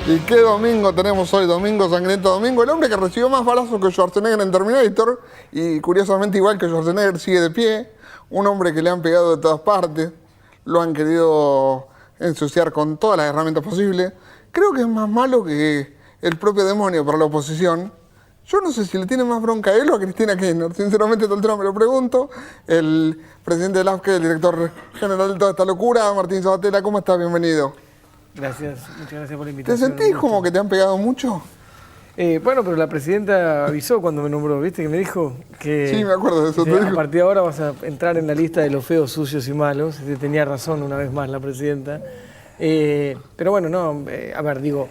¿Y qué domingo tenemos hoy? Domingo Sangriento Domingo. El hombre que recibió más balazos que Schwarzenegger en Terminator y curiosamente igual que Schwarzenegger sigue de pie. Un hombre que le han pegado de todas partes. Lo han querido ensuciar con todas las herramientas posibles. Creo que es más malo que el propio demonio para la oposición. Yo no sé si le tiene más bronca a él o a Cristina Kirchner. Sinceramente, todo el tema me lo pregunto. El presidente del AFCE, el director general de toda esta locura, Martín Sabatella, ¿cómo estás? Bienvenido. Gracias, muchas gracias por la invitación. ¿Te sentís como que te han pegado mucho? Bueno, pero la presidenta avisó cuando me nombró, ¿viste? Que me dijo que... Sí, me acuerdo de eso. A partir de ahora vas a entrar en la lista de los feos, sucios y malos. Tenía razón una vez más la presidenta. Pero bueno, no, a ver, digo,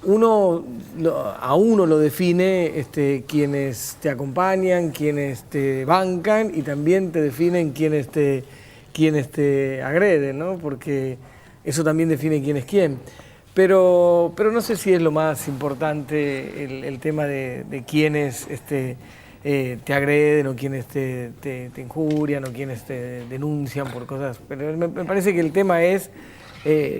a uno lo define quienes te acompañan, quienes te bancan y también te definen quienes te agreden, ¿no? Porque eso también define quién es quién. Pero no sé si es lo más importante el tema de quienes te agreden o quienes te injurian o quienes te denuncian por cosas. Pero me parece que el tema es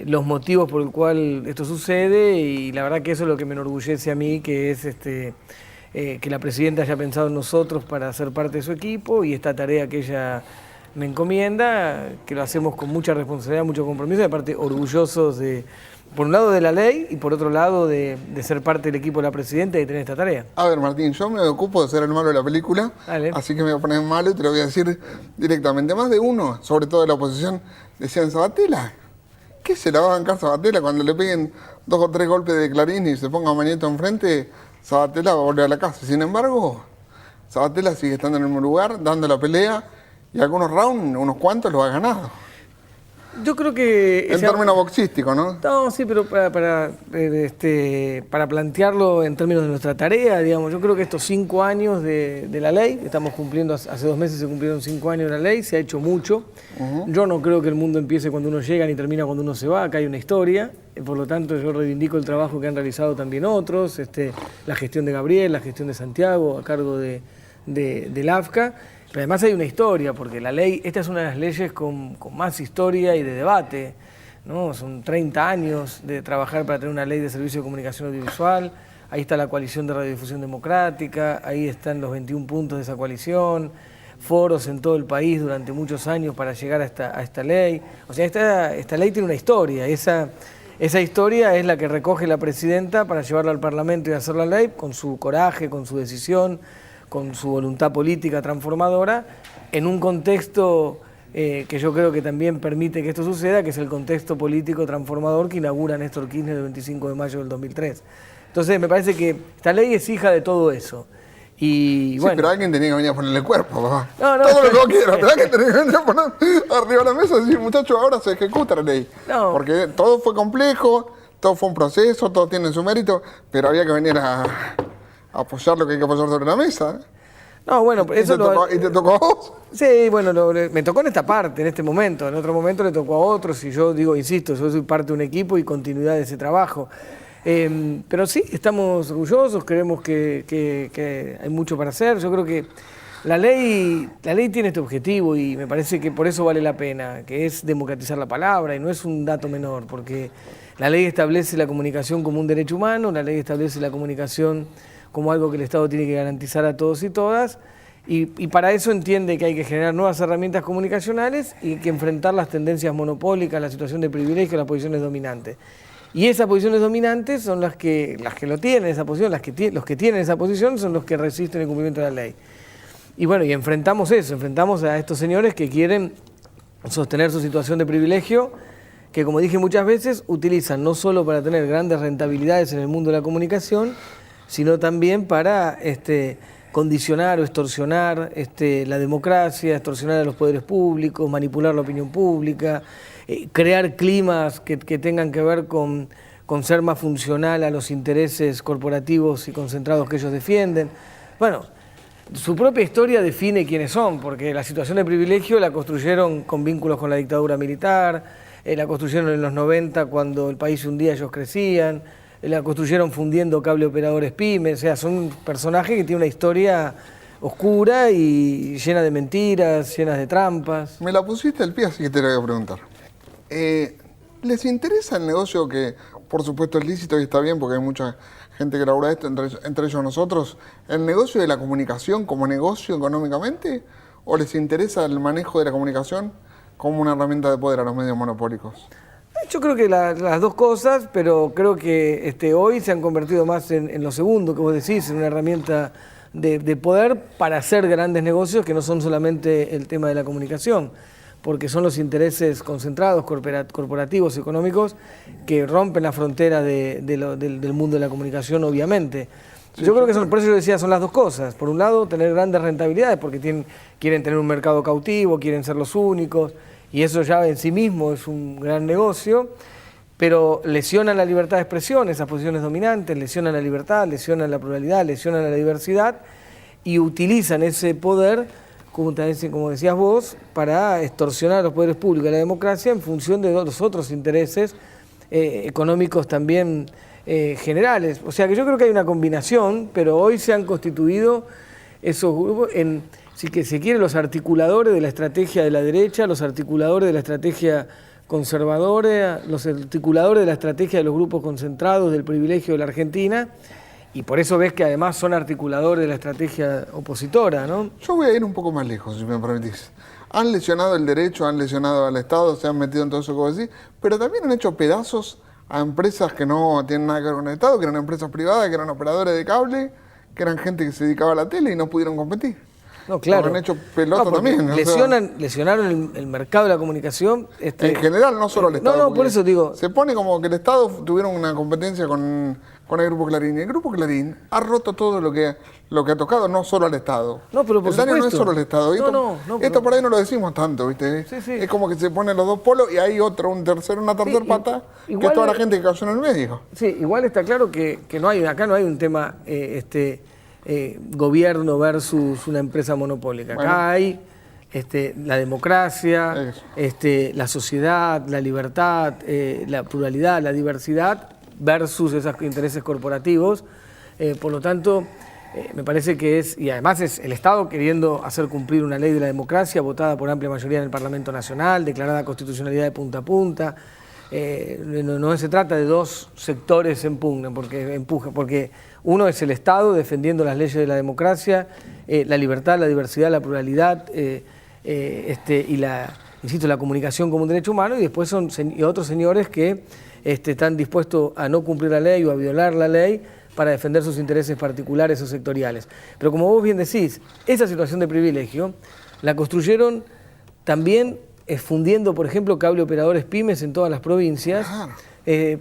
los motivos por el cual esto sucede y la verdad que eso es lo que me enorgullece a mí, que es que la presidenta haya pensado en nosotros para ser parte de su equipo y esta tarea que ella me encomienda, que lo hacemos con mucha responsabilidad, mucho compromiso y aparte orgullosos por un lado de la ley y por otro lado de ser parte del equipo de la presidenta y de tener esta tarea. A ver, Martín, yo me ocupo de ser el malo de la película, Dale. Así que me voy a poner malo y te lo voy a decir directamente. Más de uno, sobre todo de la oposición, decían, Sabatella, ¿qué se la va a bancar Sabatella cuando le peguen 2 o 3 golpes de clarín y se ponga Mañeto enfrente? Sabatella va a volver a la casa. Sin embargo, Sabatella sigue estando en el mismo lugar, dando la pelea y algunos rounds, unos cuantos, los ha ganado. Yo creo que... En términos boxísticos, ¿no? No, sí, pero para plantearlo en términos de nuestra tarea, digamos, yo creo que estos 5 años de la ley, estamos cumpliendo, hace 2 meses se cumplieron 5 años de la ley, se ha hecho mucho. Yo no creo que el mundo empiece cuando uno llega ni termina cuando uno se va, acá hay una historia, por lo tanto yo reivindico el trabajo que han realizado también otros, la gestión de Gabriel, la gestión de Santiago a cargo del AFCA. Pero además hay una historia, porque la ley, esta es una de las leyes con más historia y de debate, ¿no? Son 30 años de trabajar para tener una ley de servicio de comunicación audiovisual, ahí está la coalición de radiodifusión democrática, ahí están los 21 puntos de esa coalición, foros en todo el país durante muchos años para llegar a esta ley. O sea, esta ley tiene una historia, esa historia es la que recoge la presidenta para llevarla al Parlamento y hacer la ley con su coraje, con su decisión, con su voluntad política transformadora, en un contexto que yo creo que también permite que esto suceda, que es el contexto político transformador que inaugura Néstor Kirchner el 25 de mayo del 2003. Entonces me parece que esta ley es hija de todo eso. Y, sí, bueno, pero alguien tenía que venir a ponerle cuerpo, papá. No, todo lo que vos quieras, pero alguien tenía que venir a poner arriba de la mesa y decir, muchachos, ahora se ejecuta la ley. No. Porque todo fue complejo, todo fue un proceso, todo tiene su mérito, pero había que venir a apoyar lo que hay que apoyar sobre la mesa. No, bueno, eso ¿Y te tocó a vos? Sí, bueno, me tocó en esta parte, en este momento. En otro momento le tocó a otros y yo digo, insisto, yo soy parte de un equipo y continuidad de ese trabajo. Pero sí, estamos orgullosos, creemos que hay mucho para hacer. Yo creo que la ley tiene este objetivo y me parece que por eso vale la pena, que es democratizar la palabra y no es un dato menor, porque la ley establece la comunicación como un derecho humano, la ley establece la comunicación como algo que el Estado tiene que garantizar a todos y todas, y para eso entiende que hay que generar nuevas herramientas comunicacionales y que enfrentar las tendencias monopólicas, la situación de privilegio, las posiciones dominantes. Y esas posiciones dominantes son las que lo tienen, esa posición, los que tienen esa posición son los que resisten el cumplimiento de la ley. Y bueno, y enfrentamos eso, enfrentamos a estos señores que quieren sostener su situación de privilegio, que como dije muchas veces, utilizan no solo para tener grandes rentabilidades en el mundo de la comunicación, sino también para condicionar o extorsionar la democracia, extorsionar a los poderes públicos, manipular la opinión pública, crear climas que tengan que ver con ser más funcional a los intereses corporativos y concentrados que ellos defienden. Bueno, su propia historia define quiénes son, porque la situación de privilegio la construyeron con vínculos con la dictadura militar, la construyeron en los 90 cuando el país se hundía, ellos crecían, la construyeron fundiendo cable operadores pymes, o sea, son personajes que tienen una historia oscura y llena de mentiras, llenas de trampas. Me la pusiste al pie, así que te lo voy a preguntar. ¿Les interesa el negocio que por supuesto es lícito y está bien porque hay mucha gente que labura esto, entre ellos nosotros, ¿el negocio de la comunicación como negocio económicamente o les interesa el manejo de la comunicación como una herramienta de poder a los medios monopólicos? Yo creo que las dos cosas, pero creo que hoy se han convertido más en lo segundo que vos decís, en una herramienta de poder para hacer grandes negocios que no son solamente el tema de la comunicación, porque son los intereses concentrados, corporativos, económicos, que rompen la frontera del mundo de la comunicación, obviamente. Sí, yo creo que por eso yo decía, son las dos cosas. Por un lado, tener grandes rentabilidades, porque quieren tener un mercado cautivo, quieren ser los únicos, y eso ya en sí mismo es un gran negocio, pero lesionan la libertad de expresión, esas posiciones dominantes, lesionan la libertad, lesionan la pluralidad, lesionan la diversidad, y utilizan ese poder, como decías vos, para extorsionar a los poderes públicos y a la democracia en función de los otros intereses económicos también generales. O sea que yo creo que hay una combinación, pero hoy se han constituido esos grupos en, si que se quiere, los articuladores de la estrategia de la derecha, los articuladores de la estrategia conservadora, los articuladores de la estrategia de los grupos concentrados del privilegio de la Argentina, y por eso ves que además son articuladores de la estrategia opositora, ¿no? Yo voy a ir un poco más lejos, si me permitís. Han lesionado el derecho, han lesionado al Estado, se han metido en todo eso que vos decís, pero también han hecho pedazos a empresas que no tienen nada que ver con el Estado, que eran empresas privadas, que eran operadores de cable, que eran gente que se dedicaba a la tele y no pudieron competir. No, claro. Lo han hecho pelota también. Lesionaron el mercado de la comunicación. En general, no solo el Estado. No, por eso digo. Se pone como que el Estado tuvieron una competencia con el Grupo Clarín. Y el Grupo Clarín ha roto todo lo que ha tocado, no solo al Estado. No, pero por el daño supuesto. no es solo el Estado. Esto por ahí no lo decimos tanto, ¿viste? Sí, sí. Es como que se ponen los dos polos y hay una tercera pata, que es toda la gente que cayó en el medio. Sí, igual está claro que acá no hay un tema gobierno versus una empresa monopólica. Acá hay la democracia, la sociedad, la libertad, la pluralidad, la diversidad versus esos intereses corporativos. Por lo tanto, me parece que y además es el Estado queriendo hacer cumplir una ley de la democracia votada por amplia mayoría en el Parlamento Nacional, declarada constitucionalidad de punta a punta. No se trata de dos sectores en pugna, porque uno es el Estado defendiendo las leyes de la democracia, la libertad, la diversidad, la pluralidad y la comunicación como un derecho humano, y después son otros señores que están dispuestos a no cumplir la ley o a violar la ley para defender sus intereses particulares o sectoriales. Pero como vos bien decís, esa situación de privilegio la construyeron también fundiendo, por ejemplo, cable operadores pymes en todas las provincias,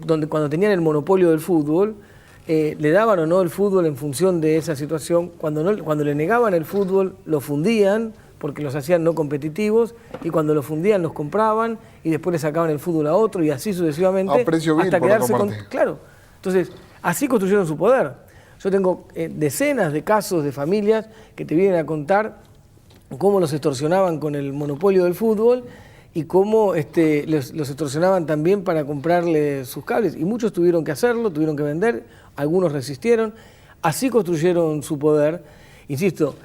donde cuando tenían el monopolio del fútbol, le daban o no el fútbol en función de esa situación. Cuando le negaban el fútbol, lo fundían porque los hacían no competitivos, y cuando lo fundían los compraban y después le sacaban el fútbol a otro y así sucesivamente, a precio vil, hasta quedarse por con... otra parte. Claro, entonces así construyeron su poder. Yo tengo decenas de casos de familias que te vienen a contar cómo los extorsionaban con el monopolio del fútbol y cómo los extorsionaban también para comprarle sus cables. Y muchos tuvieron que hacerlo, tuvieron que vender, algunos resistieron. Así construyeron su poder. Insisto,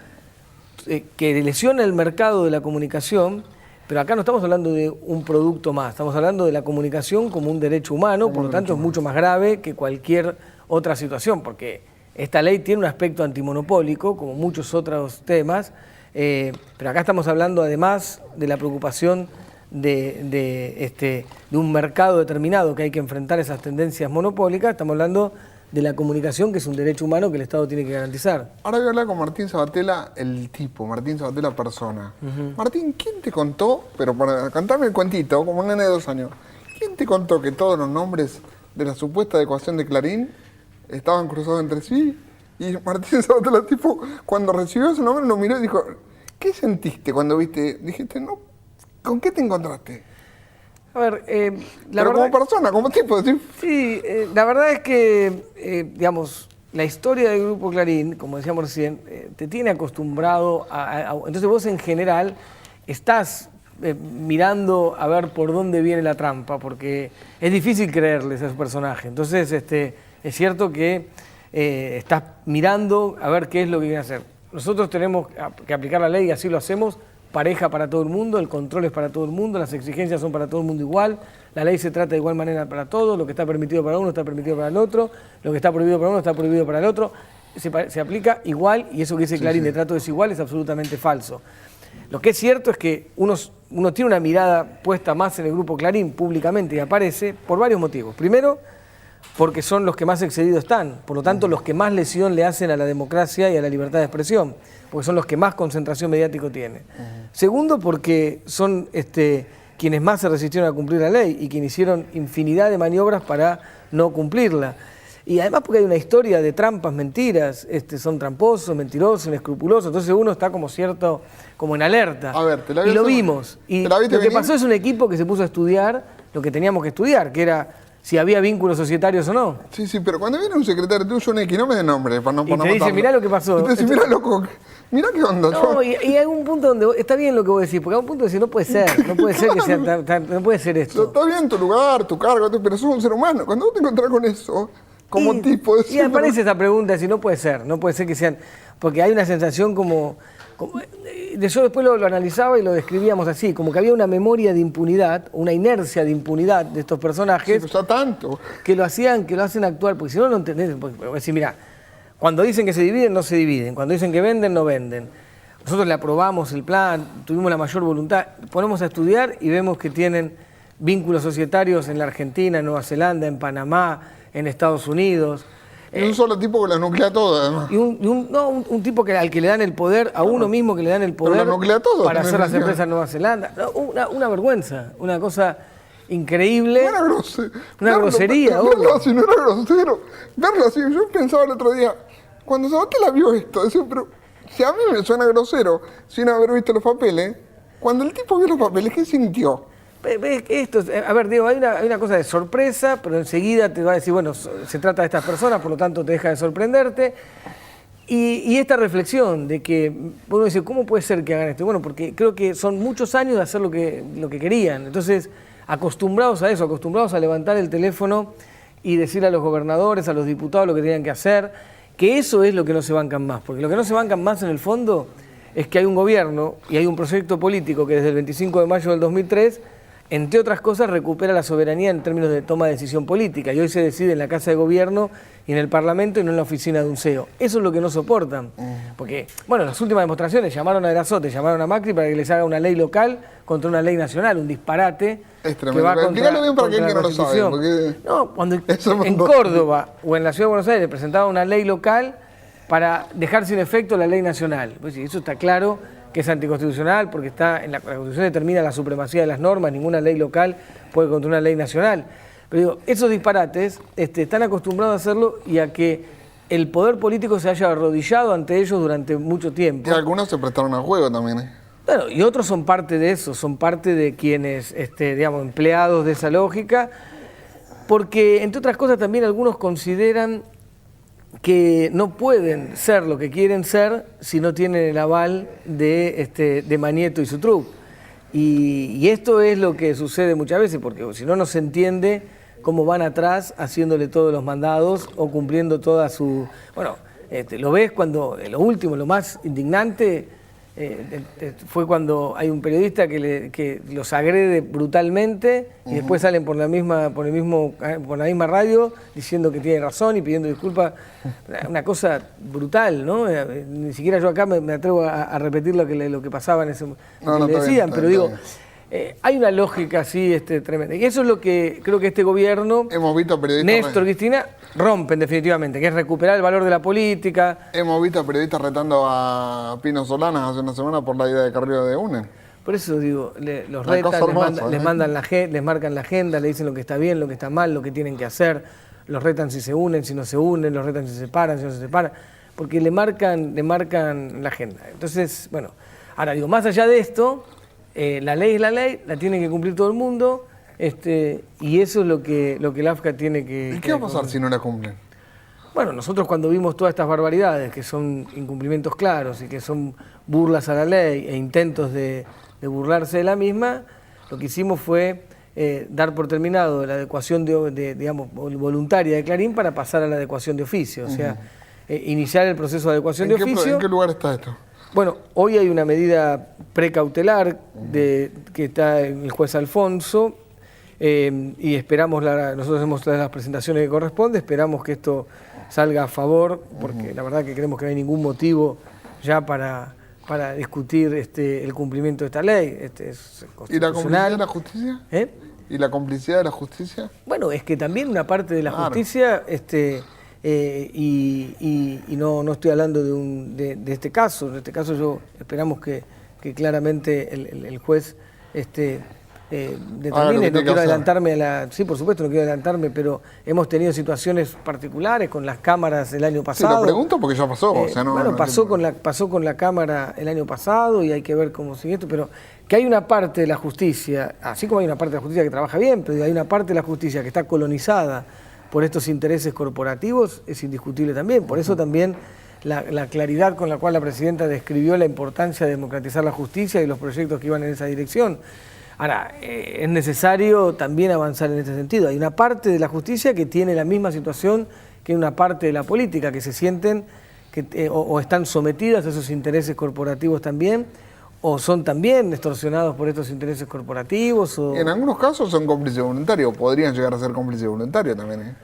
que lesiona el mercado de la comunicación, pero acá no estamos hablando de un producto más, estamos hablando de la comunicación como un derecho humano, por lo tanto es mucho más grave que cualquier otra situación, porque esta ley tiene un aspecto antimonopólico, como muchos otros temas, pero acá estamos hablando además de la preocupación de un mercado determinado que hay que enfrentar esas tendencias monopólicas. Estamos hablando de la comunicación, que es un derecho humano que el Estado tiene que garantizar. Ahora voy a hablar con Martín Sabatella, el tipo, Martín Sabatella persona. Martín, ¿quién te contó, pero para contarme el cuentito, como un nene de 2 años, quién te contó que todos los nombres de la supuesta adecuación de Clarín estaban cruzados entre sí? Y Martín Sabatella, el tipo, cuando recibió ese nombre, lo miró y dijo, ¿qué sentiste cuando viste? Dijiste, no, ¿con qué te encontraste? A ver, la verdad, como persona, como tipo, ¿sí? Sí, la verdad es que, digamos, la historia del Grupo Clarín, como decíamos recién, te tiene acostumbrado entonces vos en general estás mirando a ver por dónde viene la trampa, porque es difícil creerles a esos personajes. Entonces, es cierto que estás mirando a ver qué es lo que quieren hacer. Nosotros tenemos que aplicar la ley y así lo hacemos pareja para todo el mundo, el control es para todo el mundo, las exigencias son para todo el mundo igual, la ley se trata de igual manera para todos, lo que está permitido para uno está permitido para el otro, lo que está prohibido para uno está prohibido para el otro, se aplica igual, y eso que dice Clarín de trato desigual es absolutamente falso. Lo que es cierto es que uno tiene una mirada puesta más en el Grupo Clarín públicamente y aparece por varios motivos. Primero, porque son los que más excedidos están, por lo tanto los que más lesión le hacen a la democracia y a la libertad de expresión, porque son los que más concentración mediática tienen. Segundo, porque son quienes más se resistieron a cumplir la ley y quienes hicieron infinidad de maniobras para no cumplirla. Y además porque hay una historia de trampas, mentiras, son tramposos, mentirosos, inescrupulosos, entonces uno está como en alerta. A ver, y lo vimos. Y lo que pasó es un equipo que se puso a estudiar lo que teníamos que estudiar, que era si había vínculos societarios o no. Sí, pero cuando viene un secretario tuyo, un X, no me dé nombre para no y te dice, mirá lo que pasó. Y te dice, mirá, loco, mirá qué onda. No, y hay un punto donde, está bien lo que vos decís, porque hay un punto donde decís, no puede ser, no puede ser que sea, no puede ser esto. Está bien tu lugar, tu cargo, pero sos un ser humano. Cuando vos te encontrás con eso, como tipo... Y aparece esa pregunta, si no puede ser que sean... Porque hay una sensación como yo después lo analizaba y lo describíamos así, como que había una memoria de impunidad, una inercia de impunidad de estos personajes. Sí, pero tanto. Que lo hacen actuar, porque si no lo entendés, porque decir, mira, cuando dicen que se dividen, no se dividen, cuando dicen que venden, no venden. Nosotros le aprobamos el plan, tuvimos la mayor voluntad, ponemos a estudiar y vemos que tienen vínculos societarios en la Argentina, en Nueva Zelanda, en Panamá, en Estados Unidos. Y un solo tipo que la nuclea toda, además. Y un tipo al que le dan el poder, a uno mismo que le dan el poder para hacer las empresas en Nueva Zelanda. Una vergüenza, una cosa increíble. Una grosería. Verlo así, no era grosero. Verlo así, yo pensaba el otro día, cuando Sabatella vio esto, decía, pero si a mí me suena grosero, sin haber visto los papeles, cuando el tipo vio los papeles, ¿qué sintió? Esto, a ver, Diego, hay una cosa de sorpresa, pero enseguida te va a decir, bueno, se trata de estas personas, por lo tanto te deja de sorprenderte. Y esta reflexión de que uno dice, ¿cómo puede ser que hagan esto? Bueno, porque creo que son muchos años de hacer lo que querían. Entonces, acostumbrados a eso, acostumbrados a levantar el teléfono y decirle a los gobernadores, a los diputados lo que tenían que hacer, que eso es lo que no se bancan más. Porque lo que no se bancan más en el fondo es que hay un gobierno y hay un proyecto político que desde el 25 de mayo del 2003 entre otras cosas, recupera la soberanía en términos de toma de decisión política. Y hoy se decide en la Casa de Gobierno y en el Parlamento y no en la oficina de un CEO. Eso es lo que no soportan. Porque, bueno, en las últimas demostraciones llamaron a Erazote, llamaron a Macri para que les haga una ley local contra una ley nacional, un disparate. Es tremendo. Explícalo bien para aquel que no lo sabe. Porque no, cuando en Córdoba o en la Ciudad de Buenos Aires presentaban una ley local para dejar sin efecto la ley nacional. Pues sí, eso está claro que es anticonstitucional, porque está en la Constitución determina la supremacía de las normas, ninguna ley local puede contra una ley nacional. Pero digo, esos disparates están acostumbrados a hacerlo y a que el poder político se haya arrodillado ante ellos durante mucho tiempo. Y algunos se prestaron al juego también. Bueno, y otros son parte de eso, son parte de quienes, digamos, empleados de esa lógica, porque, entre otras cosas, también algunos consideran que no pueden ser lo que quieren ser si no tienen el aval de Manieto y su truco. Y esto es lo que sucede muchas veces, porque si no, no se entiende cómo van atrás haciéndole todos los mandados o cumpliendo toda su... Bueno, lo ves cuando, lo último, lo más indignante, fue cuando hay un periodista que los agrede brutalmente y después salen por la misma radio diciendo que tiene razón y pidiendo disculpas. Una cosa brutal, ¿no? Ni siquiera yo acá me atrevo a repetir lo que pasaba en ese momento. No, le decían, pero digo, hay una lógica así tremenda. Y eso es lo que creo que este gobierno, hemos visto periodistas, Néstor, Cristina, rompen definitivamente, que es recuperar el valor de la política. Hemos visto periodistas retando a Pino Solanas hace una semana por la idea de Carrillo de UNE. Por eso digo, los retan, les marcan la agenda, le dicen lo que está bien, lo que está mal, lo que tienen que hacer, los retan si se unen, si no se unen, los retan si se separan, si no se separan, porque le marcan la agenda. Entonces, bueno, ahora digo, más allá de esto, la ley es la ley, la tiene que cumplir todo el mundo, y eso es lo que el AFCA tiene que... ¿Y qué va a pasar si no la cumplen? Bueno, nosotros cuando vimos todas estas barbaridades, que son incumplimientos claros y que son burlas a la ley e intentos de burlarse de la misma, lo que hicimos fue dar por terminado la adecuación digamos, voluntaria de Clarín para pasar a la adecuación de oficio, o sea, iniciar el proceso de adecuación de oficio. ¿En qué lugar está esto? Bueno, hoy hay una medida precautelar que está en el juez Alfonso y esperamos, nosotros hemos traído las presentaciones que corresponde, esperamos que esto salga a favor, porque la verdad que creemos que no hay ningún motivo ya para discutir el cumplimiento de esta ley. Es ¿Y la complicidad de constitucional. la justicia? ¿Eh? ¿Y la complicidad de la justicia? Bueno, es que también una parte de la Claro. justicia, y no estoy hablando de este caso. En este caso esperamos que claramente el juez determine. No quiero adelantarme sí, por supuesto, no quiero adelantarme, pero hemos tenido situaciones particulares con las cámaras el año pasado. Sí, lo pregunto porque ya pasó. O sea, pasó con la Cámara el año pasado y hay que ver cómo sigue esto, pero que hay una parte de la justicia, así como hay una parte de la justicia que trabaja bien, pero hay una parte de la justicia que está colonizada por estos intereses corporativos, es indiscutible también. Por eso también la claridad con la cual la presidenta describió la importancia de democratizar la justicia y los proyectos que iban en esa dirección. Ahora, es necesario también avanzar en este sentido. Hay una parte de la justicia que tiene la misma situación que una parte de la política, que se sienten o están sometidas a esos intereses corporativos también, o son también extorsionados por estos intereses corporativos. En algunos casos son cómplices voluntarios, podrían llegar a ser cómplices voluntarios también. ¿Eh?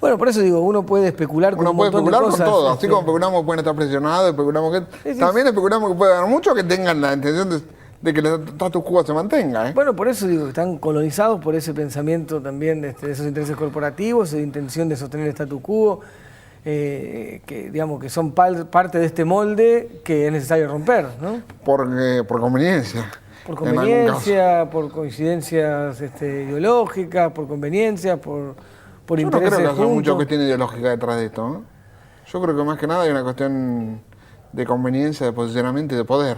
Bueno, por eso digo, uno puede especular con un montón de cosas. Uno puede especular con todo, así como especulamos que pueden estar presionados, especulamos que... Sí. También especulamos que puede haber muchos que tengan la intención de que el status quo se mantenga. ¿Eh? Bueno, por eso digo que están colonizados por ese pensamiento también de esos intereses corporativos, de intención de sostener el status quo, que digamos que son parte de este molde que es necesario romper, ¿no? Por conveniencia. Por conveniencia, por coincidencias ideológicas, por conveniencia, por Yo no intereses creo que haya juntos. mucha cuestión ideológica detrás de esto. ¿No? Yo creo que más que nada hay una cuestión de conveniencia, de posicionamiento y de poder.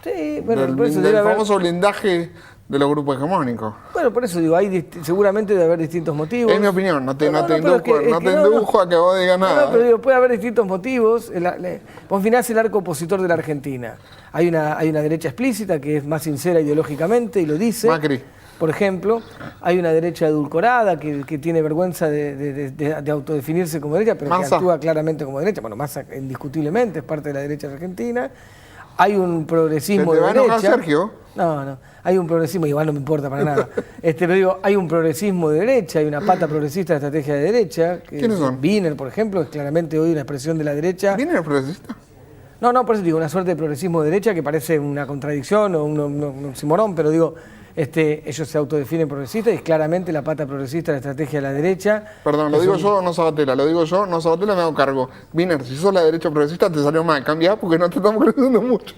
Sí, bueno, Del por eso debe haber... famoso blindaje de los grupos hegemónicos. Bueno, por eso digo, seguramente debe haber distintos motivos. Es mi opinión, no te pero indujo a que vos digas nada. No, pero digo, puede haber distintos motivos. Vos mirás el arco opositor de la Argentina. Hay una derecha explícita que es más sincera ideológicamente y lo dice. Macri. Por ejemplo, hay una derecha edulcorada que tiene vergüenza de autodefinirse como derecha, pero Massa. que actúa claramente como derecha. Bueno, Massa indiscutiblemente es parte de la derecha argentina. Hay un progresismo de ¿Se te va a enojar, derecha. Sergio? No, hay un progresismo, igual no me importa para nada. Pero digo, hay un progresismo de derecha, hay una pata progresista de estrategia de derecha. ¿Quiénes son? Wiener, por ejemplo, es claramente hoy una expresión de la derecha. ¿Viene el progresista? No, por eso digo, una suerte de progresismo de derecha que parece una contradicción o un oxímoron, pero digo, ellos se autodefinen progresistas y es claramente la pata progresista de la estrategia de la derecha. Perdón, lo digo yo, no Sabatella, lo digo yo, no Sabatella, me hago cargo. Wiener, si sos la derecha progresista te salió mal, cambiá porque no te estamos creciendo mucho.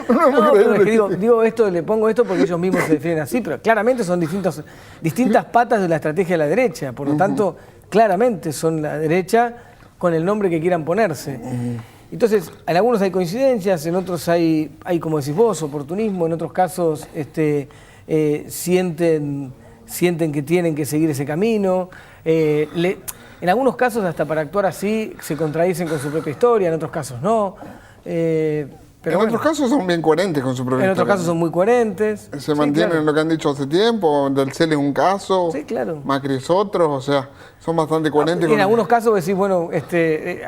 No, pero es que digo esto, le pongo esto porque ellos mismos se definen así, pero claramente son distintas patas de la estrategia de la derecha, por lo tanto, claramente son la derecha con el nombre que quieran ponerse. Entonces, en algunos hay coincidencias, en otros hay, como decís vos, oportunismo, en otros casos sienten que tienen que seguir ese camino. En algunos casos, hasta para actuar así, se contradicen con su propia historia, en otros casos no. Pero en otros casos son bien coherentes con su propia En otros historia. casos son muy coherentes. Se mantienen en lo que han dicho hace tiempo, del CEL es un caso, Sí, claro. Macri es otro, o sea, son bastante coherentes. En algunos casos decís, bueno,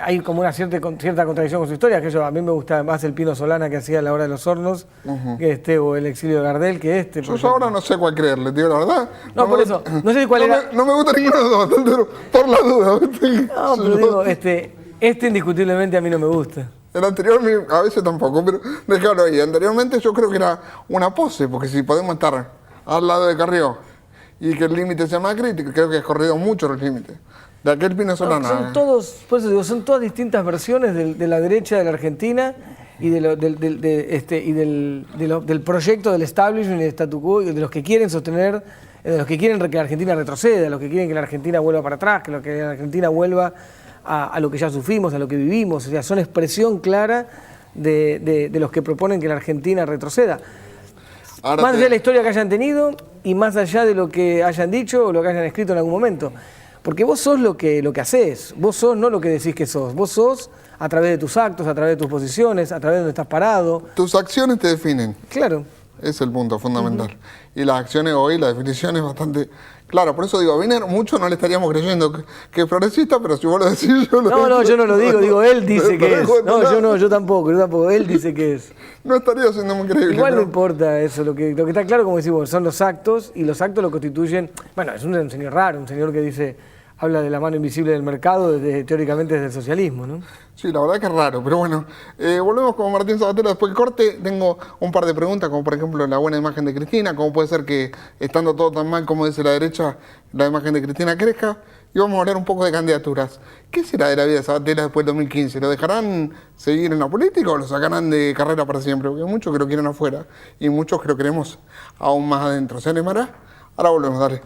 hay como una cierta contradicción con su historia, que a mí me gusta más el Pino Solana que hacía La Hora de los Hornos, o el exilio de Gardel que Yo ahora no sé cuál creerle, tío, la verdad. No, por eso, no sé cuál era... No me gusta ninguno de los dos, pero por la duda. ¿viste? No, pero digo, indiscutiblemente a mí no me gusta. El anterior a veces tampoco, pero déjalo ahí. Anteriormente yo creo que era una pose, porque si podemos estar al lado de Carrió y que el límite sea Macri, creo que has corrido mucho los límites. De aquel Pino Solana. Son todos, por eso digo, son todas distintas versiones de la derecha de la Argentina y del proyecto del establishment y del statu quo, y de los que quieren sostener, de los que quieren que la Argentina retroceda, de los que quieren que la Argentina vuelva para atrás, que la Argentina vuelva a lo que ya sufrimos, a lo que vivimos. O sea, son expresión clara de los que proponen que la Argentina retroceda. Más allá de la historia que hayan tenido y más allá de lo que hayan dicho o lo que hayan escrito en algún momento. Porque vos sos lo que hacés, vos sos no lo que decís que sos, vos sos a través de tus actos, a través de tus posiciones, a través de donde estás parado. Tus acciones te definen. Claro. Es el punto fundamental. Y las acciones hoy, la definición es bastante clara. Por eso digo, a Wiener mucho no le estaríamos creyendo que es progresista, pero si vos lo decís, yo lo No, yo no lo digo, él dice que es. No, yo tampoco, él dice que es. No estaría siendo muy creíble. Igual no pero... importa eso, lo que está claro, como decimos, son los actos, y los actos lo constituyen, bueno, es un señor raro, un señor que dice, habla de la mano invisible del mercado, teóricamente desde el socialismo, ¿no? Sí, la verdad que es raro, pero bueno, volvemos con Martín Sabatero después del corte. Tengo un par de preguntas, como por ejemplo la buena imagen de Cristina, cómo puede ser que estando todo tan mal como dice la derecha, la imagen de Cristina crezca, y vamos a hablar un poco de candidaturas. ¿Qué será de la vida de Sabatella después del 2015? ¿Lo dejarán seguir en la política o lo sacarán de carrera para siempre? Porque hay muchos que lo quieren afuera y muchos que lo queremos aún más adentro. ¿Se animará? Ahora volvemos, dale.